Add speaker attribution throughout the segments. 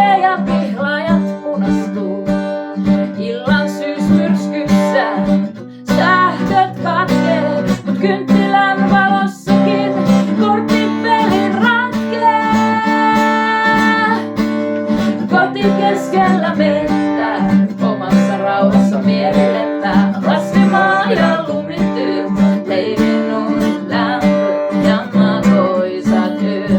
Speaker 1: laskee ja pihlajat punastuu. Illan syysmyrskyssä sähköt katkee, mut kynttilän valossakin korttipeli ratkee. Koti keskellä vettä, omassa rauhassa miellettä, laskemaa ja lumityöt, leivinut lämpö ja makoisat yöt.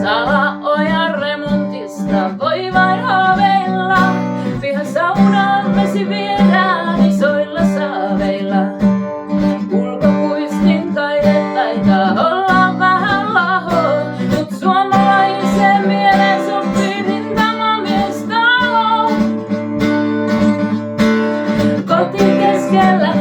Speaker 1: Salaojan remontista voi vain haaveilla, pihasaunaan vesi viedään isoilla saaveilla. Ulkopuistin taide taitaa olla vähän laho, mut suomalaisen mielen sopii rintamamiestalo. Koti keskellä